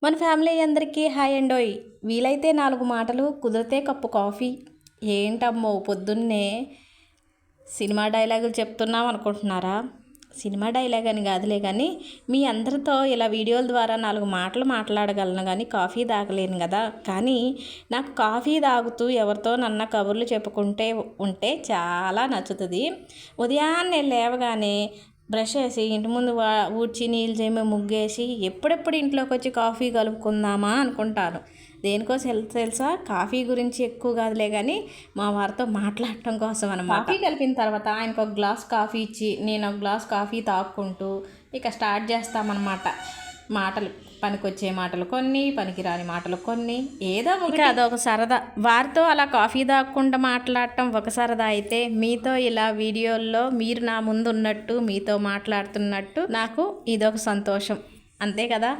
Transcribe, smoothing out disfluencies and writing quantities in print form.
మన ఫ్యామిలీ అందరికీ హాయ్ అండోయ్. వీలైతే 4 మాటలు, కుదిరితే కప్పు కాఫీ. ఏంటమ్మో పొద్దున్నే సినిమా డైలాగులు చెప్తున్నాం అనుకుంటున్నారా? సినిమా డైలాగ్ అని కాదులే కానీ మీ అందరితో ఇలా వీడియోల ద్వారా 4 మాటలు మాట్లాడగలను కానీ కాఫీ తాగలేను కదా. కానీ నాకు కాఫీ తాగుతూ ఎవరితో నన్న కబుర్లు చెప్పుకుంటే ఉంటే చాలా నచ్చుతుంది. ఉదయాన్నే లేవగానే బ్రష్ చేసి ఇంటి ముందు ఊడ్చి నీళ్ళు చేమి ముగ్గేసి ఎప్పుడెప్పుడు ఇంట్లోకి వచ్చి కాఫీ కలుపుకుందామా అనుకుంటాను. దేనికోసం తెలుసా? కాఫీ గురించి ఎక్కువ కాదులే కానీ మా వారితో మాట్లాడటం కోసం అన్నమాట. కాఫీ కలిపిన తర్వాత ఆయనకు ఒక గ్లాస్ కాఫీ ఇచ్చి నేను ఒక గ్లాస్ కాఫీ తాక్కుంటూ ఇక స్టార్ట్ చేస్తామన్నమాట. మాటలు, పనికొచ్చే మాటలు కొన్ని, పనికిరాని మాటలు కొన్ని, ఏదో ఒకటి అదొక సరదా. వారితో అలా కాఫీ తాగకుండా మాట్లాడటం ఒక సరదా అయితే, మీతో ఇలా వీడియోల్లో మీరు నా ముందు ఉన్నట్టు మీతో మాట్లాడుతున్నట్టు నాకు ఇదొక సంతోషం. అంతే కదా.